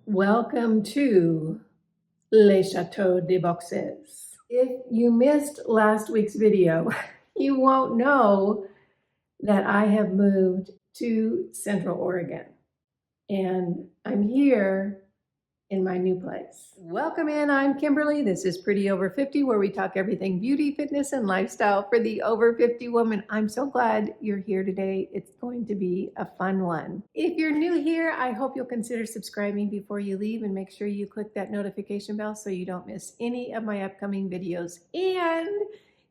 Welcome to Les Chateaux de Boxes. If you missed last week's video, you won't know that I have moved to Central Oregon and I'm here in my new place. Welcome in, I'm Kimberly. This is Pretty Over 50, where we talk everything beauty, fitness, and lifestyle for the over 50 woman. I'm so glad you're here today. It's going to be a fun one. If you're new here, I hope you'll consider subscribing before you leave and make sure you click that notification bell so you don't miss any of my upcoming videos. And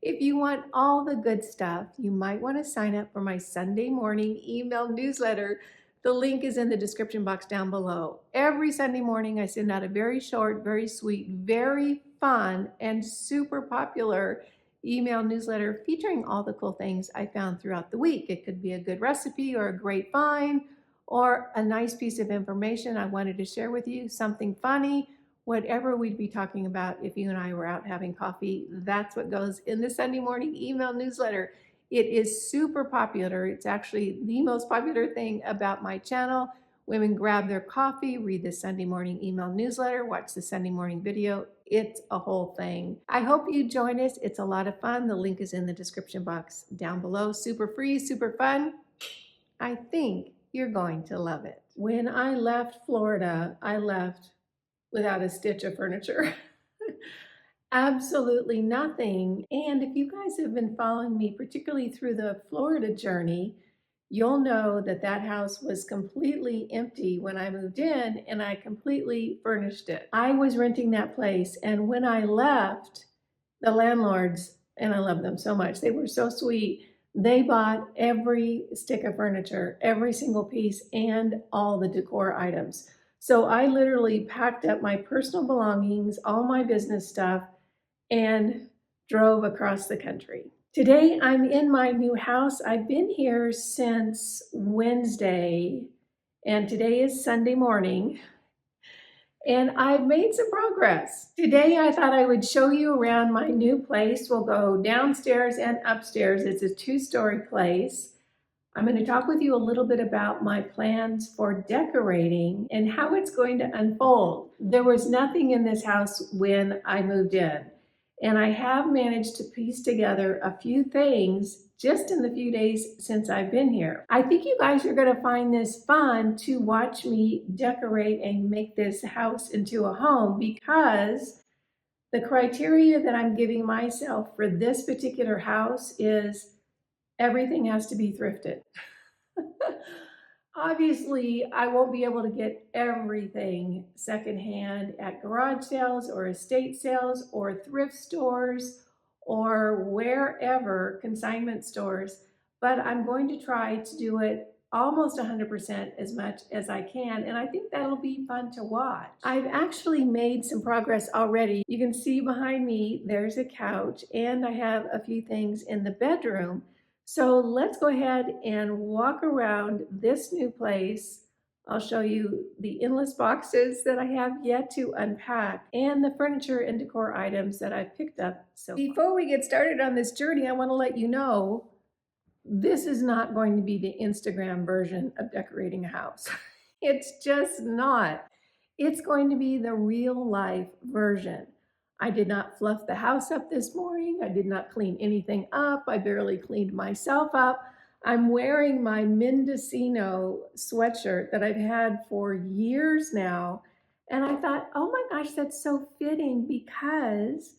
if you want all the good stuff, you might want to sign up for my Sunday morning email newsletter. The link is in the description box down below. Every Sunday morning, I send out a very short, very sweet, very fun, and super popular email newsletter featuring all the cool things I found throughout the week. It could be a good recipe or a great find or a nice piece of information I wanted to share with you, something funny, whatever we'd be talking about if you and I were out having coffee. That's what goes in the Sunday morning email newsletter. It is super popular. It's actually the most popular thing about my channel. Women grab their coffee, read the Sunday morning email newsletter, watch the Sunday morning video. It's a whole thing. I hope you join us. It's a lot of fun. The link is in the description box down below. Super free, super fun. I think you're going to love it. When I left Florida, I left without a stitch of furniture. Absolutely nothing. And if you guys have been following me, particularly through the Florida journey, you'll know that that house was completely empty when I moved in and I completely furnished it. I was renting that place, and when I left, the landlords, and I love them so much, they were so sweet, they bought every stick of furniture, every single piece, and all the decor items. So I literally packed up my personal belongings, all my business stuff, and drove across the country. Today, I'm in my new house. I've been here since Wednesday, and today is Sunday morning, and I've made some progress. Today, I thought I would show you around my new place. We'll go downstairs and upstairs. It's a two-story place. I'm going to talk with you a little bit about my plans for decorating and how it's going to unfold. There was nothing in this house when I moved in. And I have managed to piece together a few things just in the few days since I've been here. I think you guys are going to find this fun to watch me decorate and make this house into a home, because the criteria that I'm giving myself for this particular house is everything has to be thrifted. Obviously, I won't be able to get everything secondhand at garage sales or estate sales or thrift stores or wherever, consignment stores, but I'm going to try to do it almost 100% as much as I can, and I think that'll be fun to watch. I've actually made some progress already. You can see behind me, there's a couch, and I have a few things in the bedroom. So let's go ahead and walk around this new place. I'll show you the endless boxes that I have yet to unpack and the furniture and decor items that I've picked up. So before we get started on this journey, I want to let you know this is not going to be the Instagram version of decorating a house. It's just not. It's going to be the real life version. I did not fluff the house up this morning. I did not clean anything up. I barely cleaned myself up. I'm wearing my Mendocino sweatshirt that I've had for years now. And I thought, oh my gosh, that's so fitting because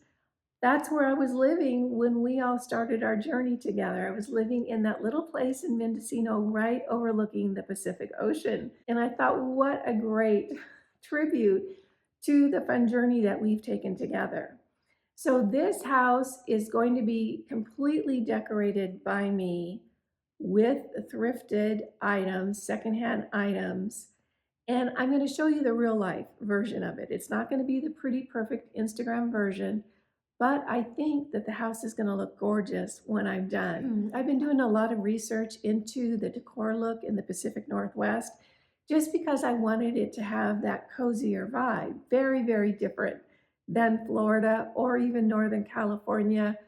that's where I was living when we all started our journey together. I was living in that little place in Mendocino, right overlooking the Pacific Ocean. And I thought, what a great tribute to the fun journey that we've taken together. So this house is going to be completely decorated by me with thrifted items, secondhand items. And I'm going to show you the real life version of it. It's not going to be the pretty, perfect Instagram version, but I think that the house is going to look gorgeous when I'm done. I've been doing a lot of research into the decor look in the Pacific Northwest, just because I wanted it to have that cozier vibe. Very, very different than Florida or even Northern California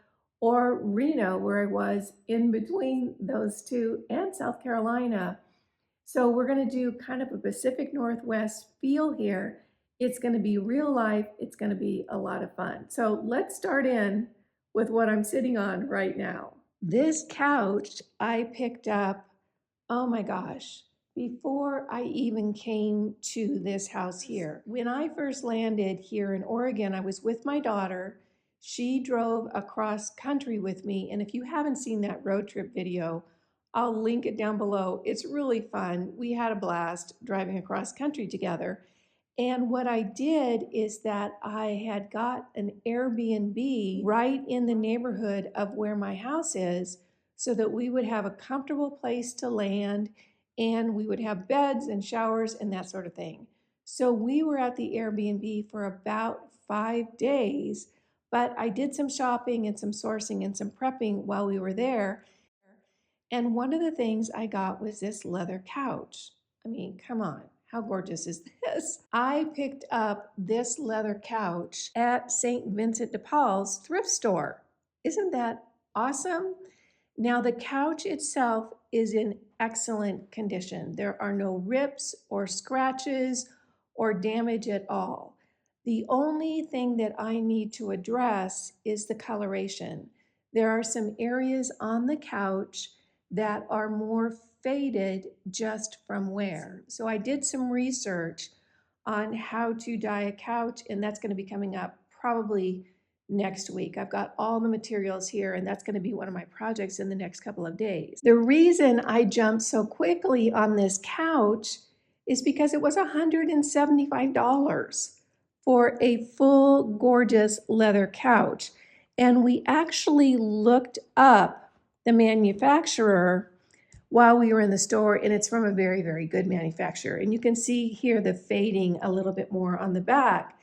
or Reno, where I was in between those two, and South Carolina. So we're going to do kind of a Pacific Northwest feel here. It's going to be real life. It's going to be a lot of fun. So let's start in with what I'm sitting on right now. This couch I picked up, oh my gosh, before I even came to this house here. When I first landed here in Oregon, I was with my daughter. She drove across country with me. And if you haven't seen that road trip video, I'll link it down below. It's really fun. We had a blast driving across country together. And what I did is that I had got an Airbnb right in the neighborhood of where my house is, so that we would have a comfortable place to land and we would have beds and showers and that sort of thing. So we were at the Airbnb for about 5 days, but I did some shopping and some sourcing and some prepping while we were there. And one of the things I got was this leather couch. I mean, come on, how gorgeous is this? I picked up this leather couch at St. Vincent de Paul's thrift store. Isn't that awesome? Now, the couch itself is in excellent condition. There are no rips or scratches or damage at all. The only thing that I need to address is the coloration. There are some areas on the couch that are more faded just from wear. So I did some research on how to dye a couch, and that's going to be coming up probably next week. I've got all the materials here, and that's going to be one of my projects in the next couple of days. The reason I jumped so quickly on this couch is because it was $175 for a full gorgeous leather couch. And we actually looked up the manufacturer while we were in the store, and it's from a very, very good manufacturer. And you can see here the fading a little bit more on the back.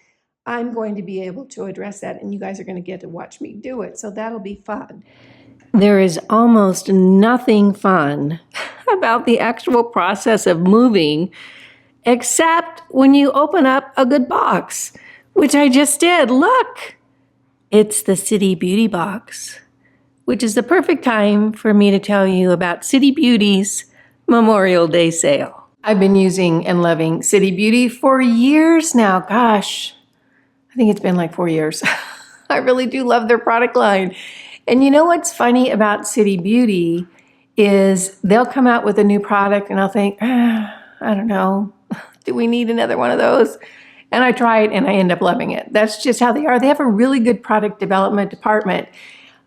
I'm going to be able to address that, and you guys are going to get to watch me do it, so that'll be fun. There is almost nothing fun about the actual process of moving, except when you open up a good box, which I just did. Look, it's the City Beauty box, which is the perfect time for me to tell you about City Beauty's Memorial Day sale. I've been using and loving City Beauty for years now. Gosh, I think it's been like 4 years. I really do love their product line. And you know what's funny about City Beauty is they'll come out with a new product and I'll think, I don't know, do we need another one of those? And I try it and I end up loving it. That's just how they are. They have a really good product development department.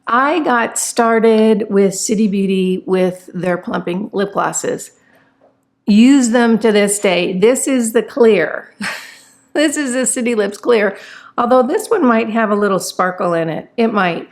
I got started with City Beauty with their Plumping lip glosses. Use them to this day. This is the clear. This is the City Lips Clear. Although this one might have a little sparkle in it. It might.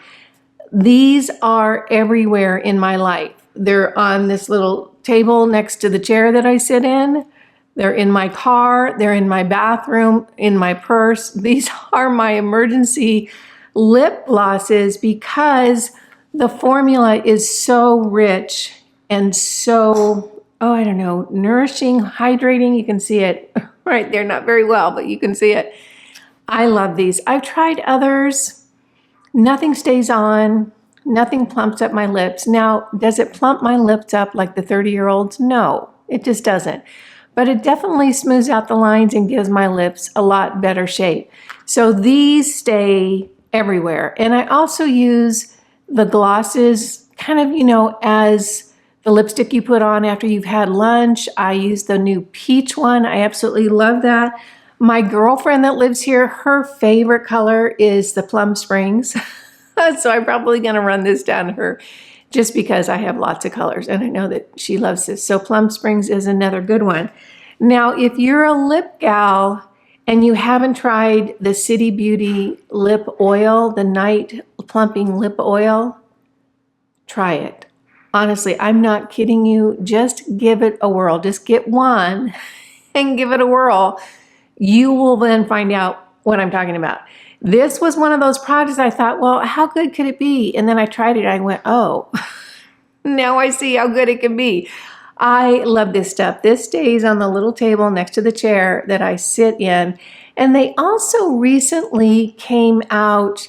These are everywhere in my life. They're on this little table next to the chair that I sit in. They're in my car. They're in my bathroom, in my purse. These are my emergency lip glosses because the formula is so rich and so, I don't know, nourishing, hydrating. You can see it right there, not very well, but you can see it. I love these. I've tried others. Nothing stays on. Nothing plumps up my lips. Now, does it plump my lips up like the 30-year-olds? No, it just doesn't. But it definitely smooths out the lines and gives my lips a lot better shape. So these stay everywhere. And I also use the glosses kind of, as the lipstick you put on after you've had lunch. I use the new peach one. I absolutely love that. My girlfriend that lives here, her favorite color is the Plum Springs. So I'm probably gonna run this down her just because I have lots of colors and I know that she loves this. So Plum Springs is another good one. Now, if you're a lip gal and you haven't tried the City Beauty lip oil, the night plumping lip oil, try it. Honestly, I'm not kidding you. Just give it a whirl. Just get one and give it a whirl. You will then find out what I'm talking about. This was one of those products I thought, well, how good could it be? And then I tried it. I went, oh, now I see how good it can be. I love this stuff. This stays on the little table next to the chair that I sit in. And they also recently came out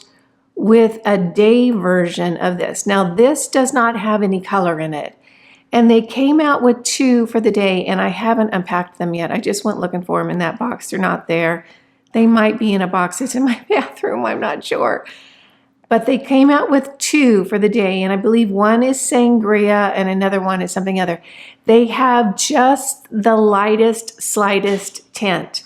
with a day version of this. Now, this does not have any color in it. And they came out with 2 for the day, and I haven't unpacked them yet. I just went looking for them in that box. They're not there. They might be in a box that's in my bathroom. I'm not sure. But they came out with 2 for the day, and I believe one is sangria and another one is something other. They have just the lightest, slightest tint.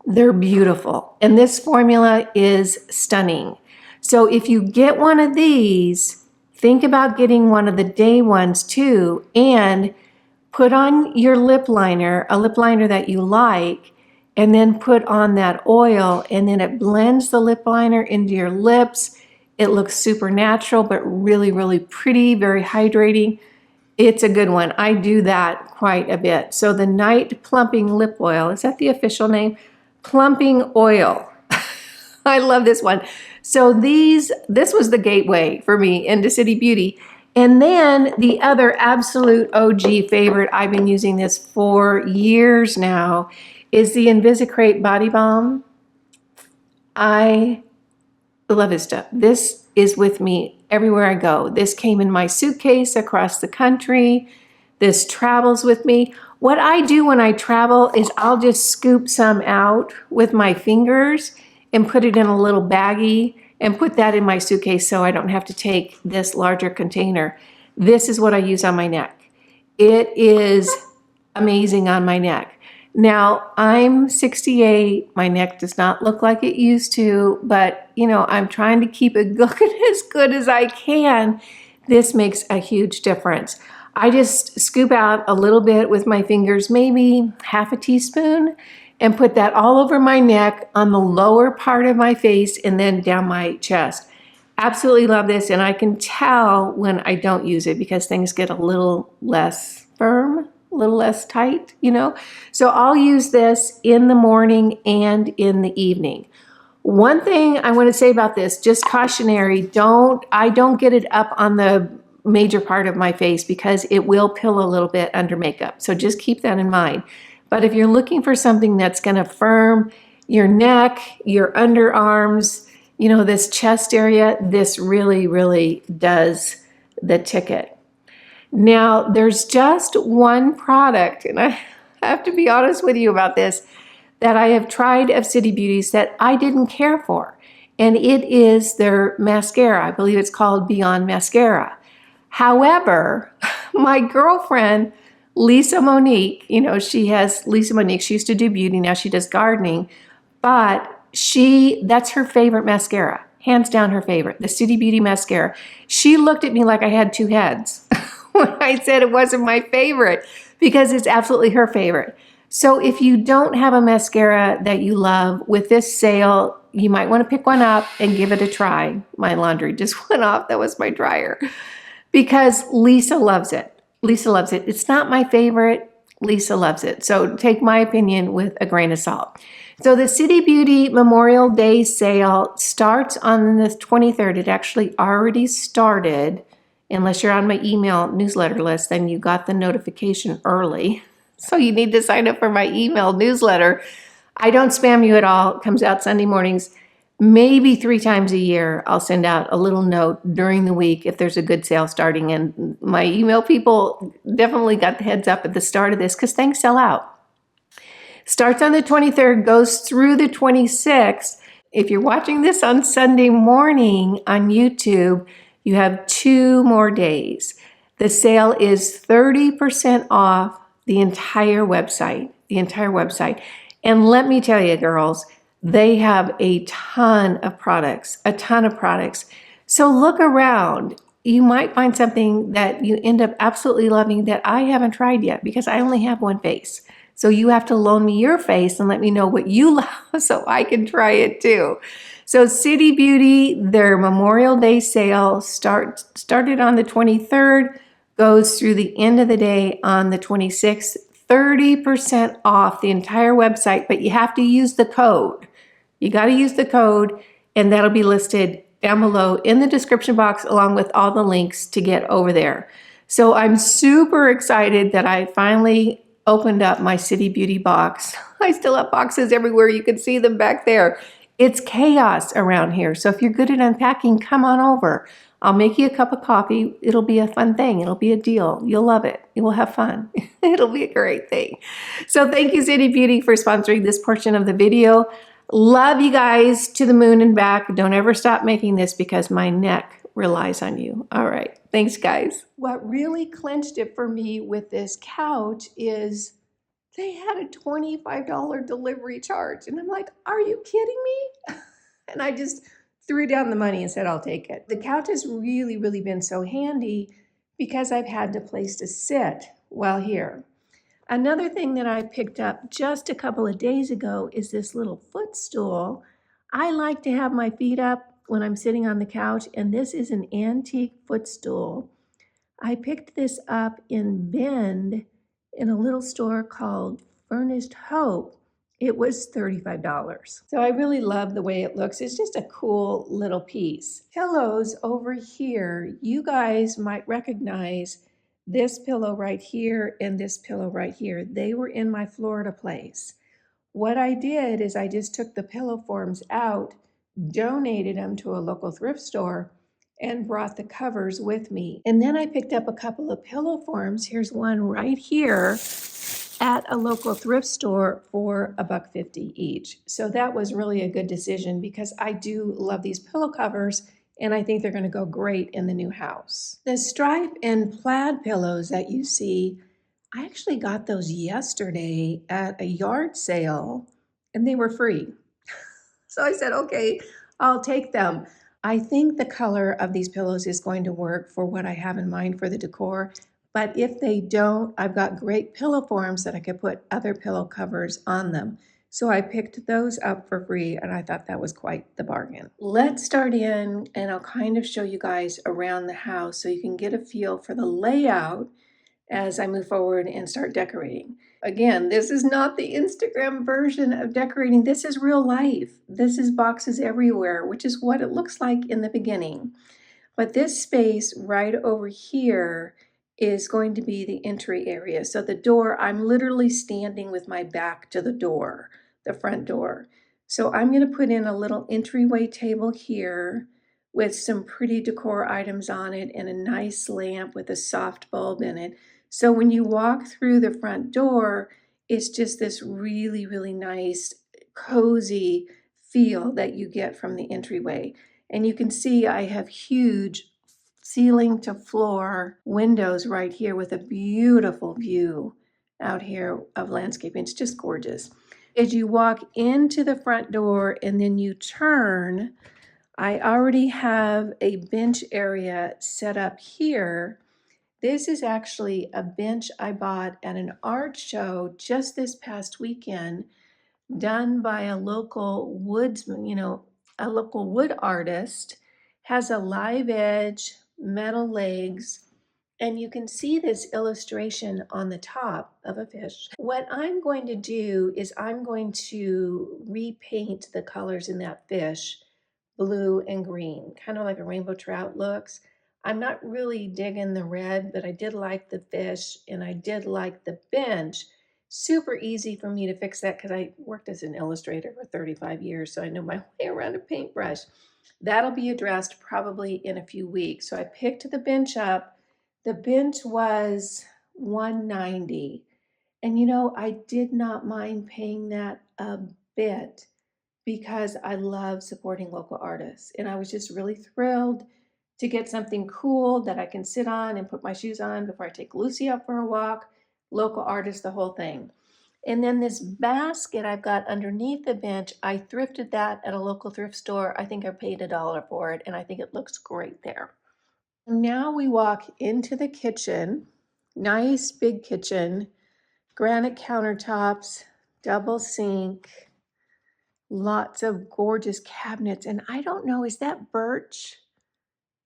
They're beautiful. And this formula is stunning. So if you get one of these, think about getting one of the day ones too, and put on your lip liner, a lip liner that you like, and then put on that oil, and then it blends the lip liner into your lips. It looks super natural, but really, really pretty, very hydrating. It's a good one. I do that quite a bit. So the Night Plumping Lip Oil, is that the official name? Plumping Oil. I love this one. So this was the gateway for me into City Beauty. And then the other absolute OG favorite, I've been using this for years now, is the Invisicrepe Body Balm. I love this stuff. This is with me everywhere I go. This came in my suitcase across the country. This travels with me. What I do when I travel is I'll just scoop some out with my fingers and put it in a little baggie and put that in my suitcase so I don't have to take this larger container. This is what I use on my neck. It is amazing on my neck. Now, I'm 68. My neck does not look like it used to, but you know, I'm trying to keep it looking as good as I can. This makes a huge difference. I just scoop out a little bit with my fingers, maybe half a teaspoon, and put that all over my neck, on the lower part of my face, and then down my chest. Absolutely love this, and I can tell when I don't use it because things get a little less firm, a little less tight, you know? So I'll use this in the morning and in the evening. One thing I want to say about this, just cautionary, I don't get it up on the major part of my face because it will pill a little bit under makeup. So just keep that in mind. But if you're looking for something that's going to firm your neck, your underarms, you know, this chest area, this really, really does the ticket. Now, there's just one product, and I have to be honest with you about this, that I have tried of City Beauty's that I didn't care for. And it is their mascara. I believe it's called Beyond Mascara. However, my girlfriend, Lisa Monique, you know, Lisa Monique, she used to do beauty, now she does gardening, but that's her favorite mascara, hands down her favorite, the City Beauty mascara. She looked at me like I had 2 heads when I said it wasn't my favorite, because it's absolutely her favorite. So if you don't have a mascara that you love, with this sale, you might want to pick one up and give it a try. My laundry just went off, that was my dryer, because Lisa loves it. Lisa loves it. It's not my favorite. Lisa loves it. So take my opinion with a grain of salt. So the City Beauty Memorial Day sale starts on the 23rd. It actually already started. Unless you're on my email newsletter list, then you got the notification early. So you need to sign up for my email newsletter. I don't spam you at all. It comes out Sunday mornings. Maybe 3 times a year, I'll send out a little note during the week if there's a good sale starting. And my email people definitely got the heads up at the start of this because things sell out. Starts on the 23rd, goes through the 26th. If you're watching this on Sunday morning on YouTube, you have 2 more days. The sale is 30% off the entire website, And let me tell you, girls, they have a ton of products. So look around. You might find something that you end up absolutely loving that I haven't tried yet because I only have one face. So you have to loan me your face and let me know what you love so I can try it too. So City Beauty, their Memorial Day sale started on the 23rd, goes through the end of the day on the 26th, 30% off the entire website, but you have to use the code. You got to use the code, and that'll be listed down below in the description box along with all the links to get over there. So I'm super excited that I finally opened up my City Beauty box. I still have boxes everywhere. You can see them back there. It's chaos around here. So if you're good at unpacking, come on over. I'll make you a cup of coffee. It'll be a fun thing. It'll be a deal. You'll love it. You will have fun. It'll be a great thing. So thank you, City Beauty, for sponsoring this portion of the video. Love you guys to the moon and back. Don't ever stop making this because my neck relies on you. All right. Thanks, guys. What really clinched it for me with this couch is they had a $25 delivery charge. And I'm like, are you kidding me? And I just threw down the money and said, I'll take it. The couch has really, really been so handy because I've had a place to sit while here. Another thing that I picked up just a couple of days ago is this little footstool. I like to have my feet up when I'm sitting on the couch, and this is an antique footstool. I picked this up in Bend in a little store called Furnished Hope. It was $35. So I really love the way it looks. It's just a cool little piece. Pillows over here, you guys might recognize this pillow right here and this pillow right here. They were in my Florida place. What I did is I just took the pillow forms out, donated them to a local thrift store, and brought the covers with me. And then I picked up a couple of pillow forms. Here's one right here at a local thrift store for $1.50 each. So that was really a good decision because I do love these pillow covers and I think they're going to go great in the new house. The stripe and plaid pillows that you see, I actually got those yesterday at a yard sale and they were free. So I said, okay, I'll take them. I think the color of these pillows is going to work for what I have in mind for the decor. But if they don't, I've got great pillow forms that I could put other pillow covers on them. So I picked those up for free and I thought that was quite the bargain. Let's start in and I'll kind of show you guys around the house so you can get a feel for the layout as I move forward and start decorating. Again, this is not the Instagram version of decorating. This is real life. This is boxes everywhere, which is what it looks like in the beginning. But this space right over here is going to be the entry area. So the door, I'm literally standing with my back to the door, the front door. So I'm going to put in a little entryway table here with some pretty decor items on it and a nice lamp with a soft bulb in it. So when you walk through the front door, it's just this really, really nice, cozy feel that you get from the entryway. And you can see I have huge ceiling to floor windows right here with a beautiful view out here of landscaping. It's just gorgeous. As you walk into the front door and then you turn, I already have a bench area set up here. This is actually a bench I bought at an art show just this past weekend, done by a local woodsman, a local wood artist. Has a live edge, metal legs, and you can see this illustration on the top of a fish. What I'm going to do is I'm going to repaint the colors in that fish blue and green, kind of like a rainbow trout looks. I'm not really digging the red, but I did like the fish and I did like the bench. Super easy for me to fix that because I worked as an illustrator for 35 years, so I know my way around a paintbrush. That'll be addressed probably in a few weeks. So I picked the bench up. The bench was $190. And I did not mind paying that a bit because I love supporting local artists. And I was just really thrilled to get something cool that I can sit on and put my shoes on before I take Lucy out for a walk. Local artist, the whole thing. And then this basket I've got underneath the bench, I thrifted that at a local thrift store. I think I paid $1 for it, and I think it looks great there. Now we walk into the kitchen. Nice big kitchen, granite countertops, double sink, lots of gorgeous cabinets. And I don't know, is that birch?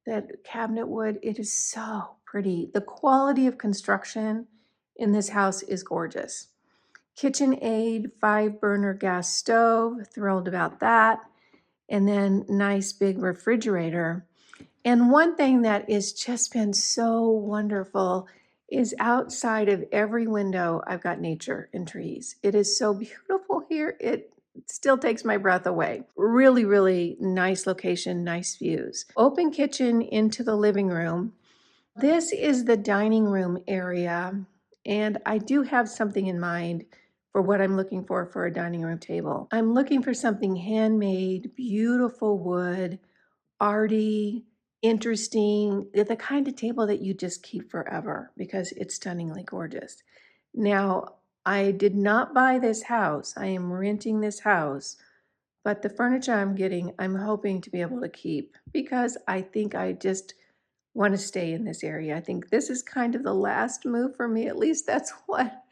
That cabinet wood? It is so pretty. The quality of construction in this house is gorgeous. KitchenAid 5-burner gas stove, thrilled about that. And then nice big refrigerator. And one thing that has just been so wonderful is outside of every window, I've got nature and trees. It is so beautiful here. It still takes my breath away. Really, really nice location, nice views. Open kitchen into the living room. This is the dining room area, and I do have something in mind for what I'm looking for a dining room table. I'm looking for something handmade, beautiful wood, arty, interesting, the kind of table that you just keep forever because it's stunningly gorgeous. Now, I did not buy this house. I am renting this house, but the furniture I'm getting, I'm hoping to be able to keep because I think I just want to stay in this area. I think this is kind of the last move for me. At least that's what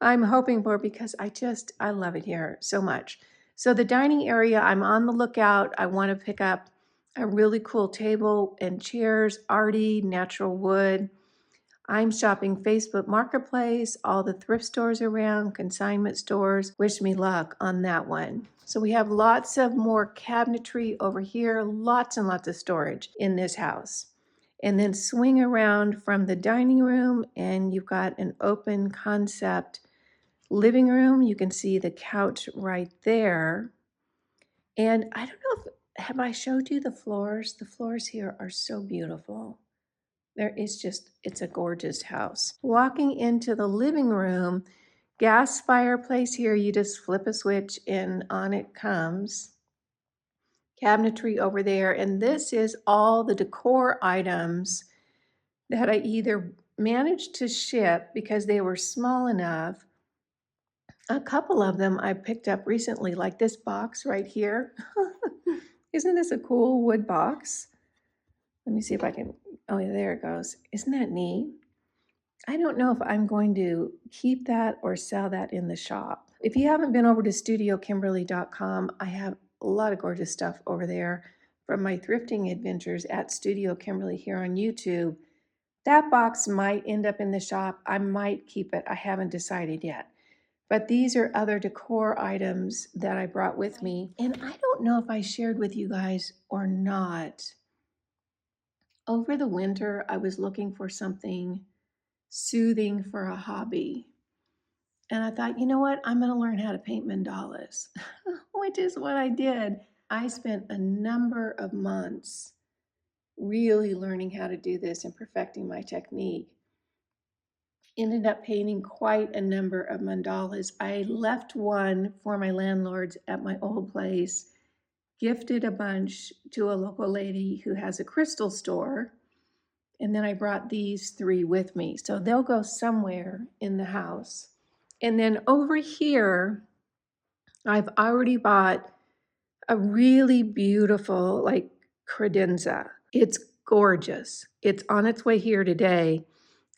I'm hoping for because I love it here so much. So the dining area, I'm on the lookout. I want to pick up a really cool table and chairs, arty, natural wood. I'm shopping Facebook Marketplace, all the thrift stores around, consignment stores. Wish me luck on that one. So we have lots of more cabinetry over here, lots and lots of storage in this house. And then swing around from the dining room and you've got an open concept living room. You can see the couch right there. And I don't know have I showed you the floors? The floors here are so beautiful. It's a gorgeous house. Walking into the living room, gas fireplace here, you just flip a switch and on it comes. Cabinetry over there, and this is all the decor items that I either managed to ship because they were small enough. A couple of them I picked up recently, like this box right here. Isn't this a cool wood box? Let me see if I can, oh yeah, there it goes. Isn't that neat? I don't know if I'm going to keep that or sell that in the shop. If you haven't been over to studiokimberly.com, I have a lot of gorgeous stuff over there from my thrifting adventures at Studio Kimberly here on YouTube. That box might end up in the shop. I might keep it. I haven't decided yet. But these are other decor items that I brought with me. And I don't know if I shared with you guys or not. Over the winter, I was looking for something soothing for a hobby. And I thought, you know what? I'm going to learn how to paint mandalas, which is what I did. I spent a number of months really learning how to do this and perfecting my technique. Ended up painting quite a number of mandalas. I left one for my landlords at my old place, gifted a bunch to a local lady who has a crystal store, and then I brought these 3 with me. So they'll go somewhere in the house. And then over here, I've already bought a really beautiful, like, credenza. It's gorgeous. It's on its way here today.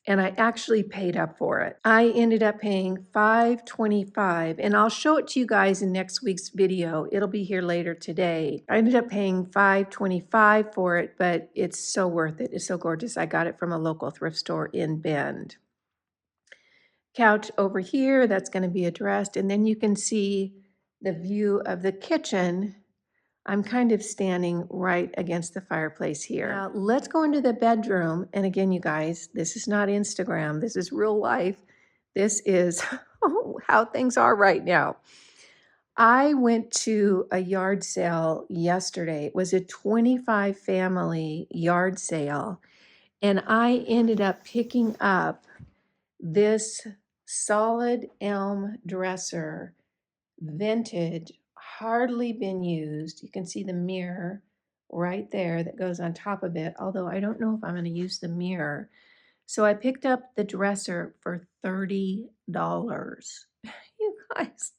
And I actually paid up for it. I ended up paying $5.25, and I'll show it to you guys in next week's video. It'll be here later today. I ended up paying $5.25 for it, but it's so worth it. It's so gorgeous. I got it from a local thrift store in Bend. Couch over here, that's going to be addressed, and then you can see the view of the kitchen. I'm kind of standing right against the fireplace here. Now, let's go into the bedroom. And again, you guys, this is not Instagram. This is real life. This is how things are right now. I went to a yard sale yesterday. It was a 25 family yard sale. And I ended up picking up this solid elm dresser, vintage, hardly been used. You can see the mirror right there that goes on top of it, although I don't know if I'm going to use the mirror. So I picked up the dresser for $30. You guys,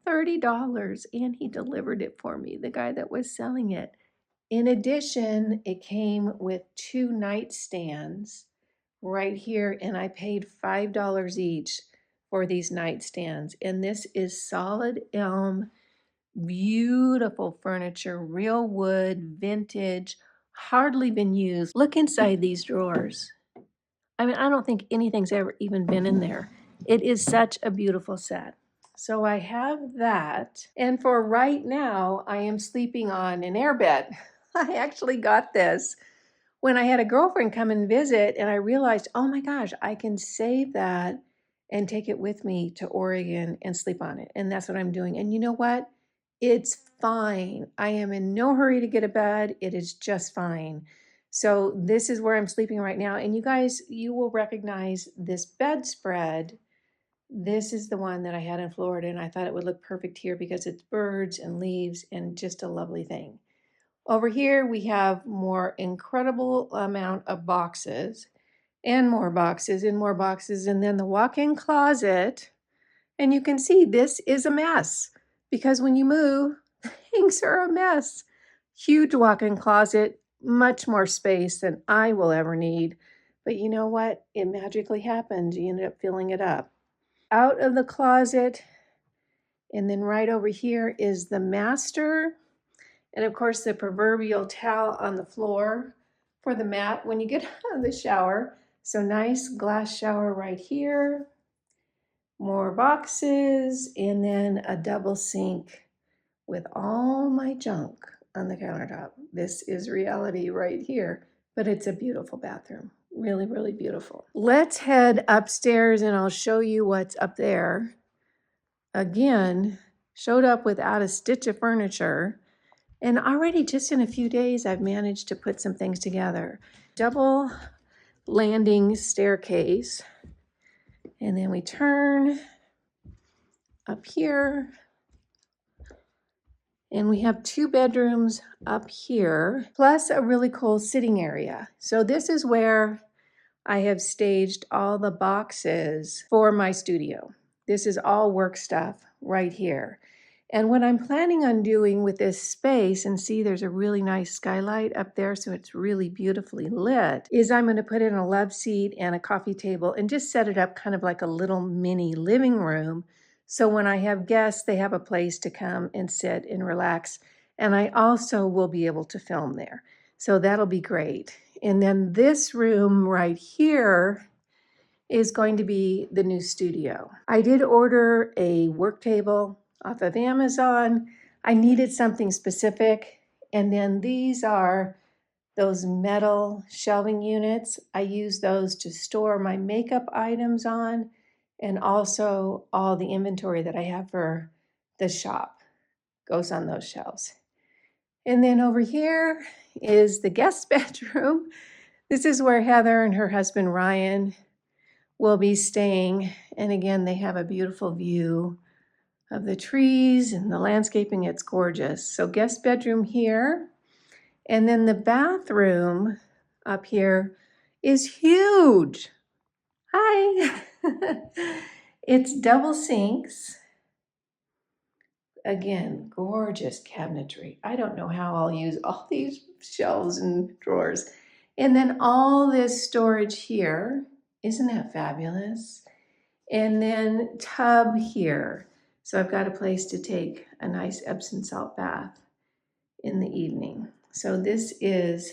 $30, and he delivered it for me, the guy that was selling it. In addition, it came with 2 nightstands right here, and I paid $5 each for these nightstands. And this is solid elm, beautiful furniture, real wood, vintage, hardly been used. Look inside these drawers. I mean, I don't think anything's ever even been in there. It is such a beautiful set. So I have that. And for right now, I am sleeping on an airbed. I actually got this when I had a girlfriend come and visit, and I realized, oh my gosh, I can save that and take it with me to Oregon and sleep on it. And that's what I'm doing. And you know what? It's fine. I am in no hurry to get a bed. It is just fine. So this is where I'm sleeping right now. And you guys, you will recognize this bedspread. This is the one that I had in Florida, and I thought it would look perfect here because it's birds and leaves and just a lovely thing. Over here, we have more incredible amount of boxes and more boxes and more boxes, and then the walk-in closet. And you can see this is a mess because when you move, things are a mess. Huge walk-in closet, much more space than I will ever need. But you know what? It magically happens. You end up filling it up. Out of the closet, and then right over here is the master. And of course, the proverbial towel on the floor for the mat when you get out of the shower. So nice glass shower right here. More boxes, and then a double sink with all my junk on the countertop. This is reality right here, but it's a beautiful bathroom. Really, really beautiful. Let's head upstairs and I'll show you what's up there. Again, showed up without a stitch of furniture. And already just in a few days, I've managed to put some things together. Double landing staircase. And then we turn up here. And we have 2 bedrooms up here, plus a really cool sitting area. So this is where I have staged all the boxes for my studio. This is all work stuff right here. And what I'm planning on doing with this space, and see there's a really nice skylight up there, so it's really beautifully lit, is I'm going to put in a love seat and a coffee table and just set it up kind of like a little mini living room. So when I have guests, they have a place to come and sit and relax. And I also will be able to film there. So that'll be great. And then this room right here is going to be the new studio. I did order a work table off of Amazon. I needed something specific. And then these are those metal shelving units. I use those to store my makeup items on, and also all the inventory that I have for the shop goes on those shelves. And then over here is the guest bedroom. This is where Heather and her husband Ryan will be staying. And again, they have a beautiful view of the trees and the landscaping. It's gorgeous. So guest bedroom here. And then the bathroom up here is huge. Hi. It's double sinks. Again, gorgeous cabinetry. I don't know how I'll use all these shelves and drawers. And then all this storage here. Isn't that fabulous? And then tub here. So I've got a place to take a nice Epsom salt bath in the evening. So this is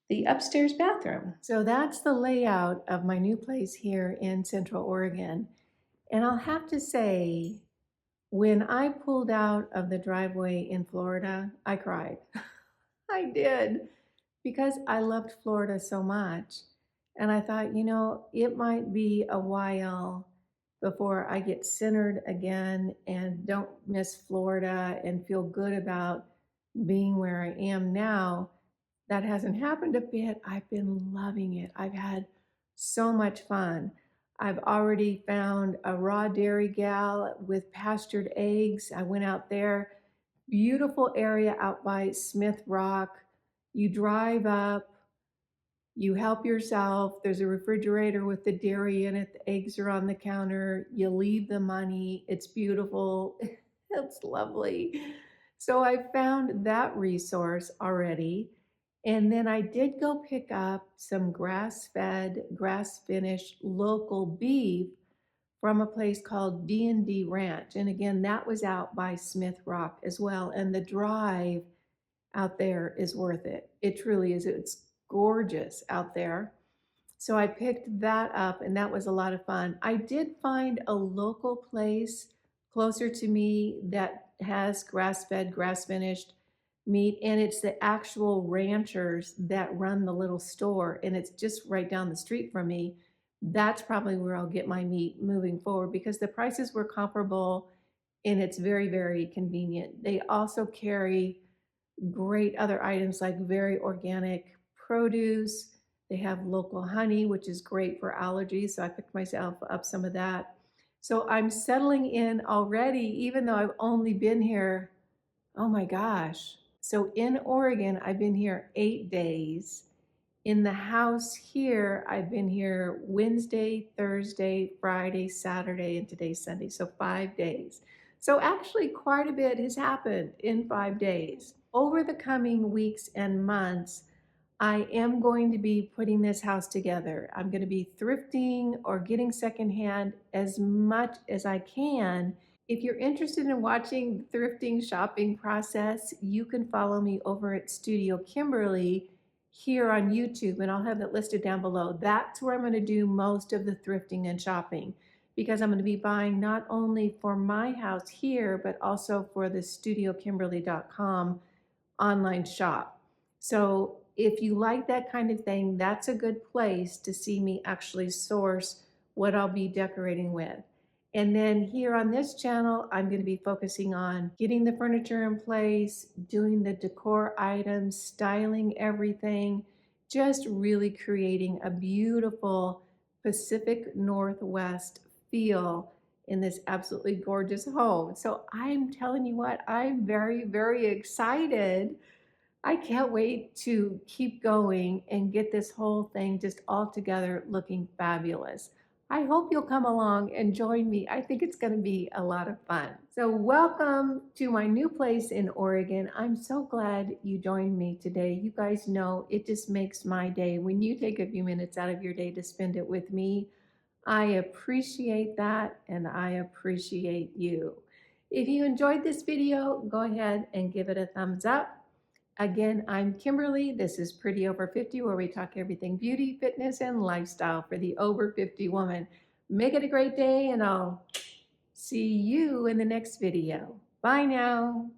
the upstairs bathroom. So that's the layout of my new place here in Central Oregon. And I'll have to say, when I pulled out of the driveway in Florida, I cried. I did, because I loved Florida so much. And I thought, you know, it might be a while before I get centered again and don't miss Florida and feel good about being where I am now. That hasn't happened a bit. I've been loving it. I've had so much fun. I've already found a raw dairy gal with pastured eggs. I went out there Beautiful area out by Smith Rock. You drive up, you help yourself. There's a refrigerator with the dairy in it. The eggs are on the counter. You leave the money. It's beautiful. It's lovely. So I found that resource already. And then I did go pick up some grass-fed, grass-finished local beef from a place called D&D Ranch. And again, that was out by Smith Rock as well. And the drive out there is worth it. It truly is. It's gorgeous out there. So I picked that up and that was a lot of fun. I did find a local place closer to me that has grass-fed, grass-finished meat, and it's the actual ranchers that run the little store, and it's just right down the street from me. That's probably where I'll get my meat moving forward because the prices were comparable and it's very, very convenient. They also carry great other items like very organic produce. They have local honey, which is great for allergies. So I picked myself up some of that. So I'm settling in already, even though I've only been here, oh my gosh. So in Oregon, I've been here 8 days. In the house here, I've been here Wednesday, Thursday, Friday, Saturday, and today's Sunday. So 5 days. So actually quite a bit has happened in 5 days. Over the coming weeks and months, I am going to be putting this house together. I'm going to be thrifting or getting secondhand as much as I can. If you're interested in watching the thrifting shopping process, you can follow me over at Studio Kimberly here on YouTube, and I'll have it listed down below. That's where I'm going to do most of the thrifting and shopping because I'm going to be buying not only for my house here, but also for the studiokimberly.com online shop. So if you like that kind of thing, that's a good place to see me actually source what I'll be decorating with. And then here on this channel, I'm going to be focusing on getting the furniture in place, doing the decor items, styling everything, just really creating a beautiful Pacific Northwest feel in this absolutely gorgeous home. So I'm telling you what, I'm very, very excited. I can't wait to keep going and get this whole thing just all together looking fabulous. I hope you'll come along and join me. I think it's going to be a lot of fun. So welcome to my new place in Oregon. I'm so glad you joined me today. You guys know it just makes my day when you take a few minutes out of your day to spend it with me. I appreciate that and I appreciate you. If you enjoyed this video, go ahead and give it a thumbs up. Again, I'm Kimberly. This is Pretty Over 50, where we talk everything beauty, fitness, and lifestyle for the over 50 woman. Make it a great day, and I'll see you in the next video. Bye now.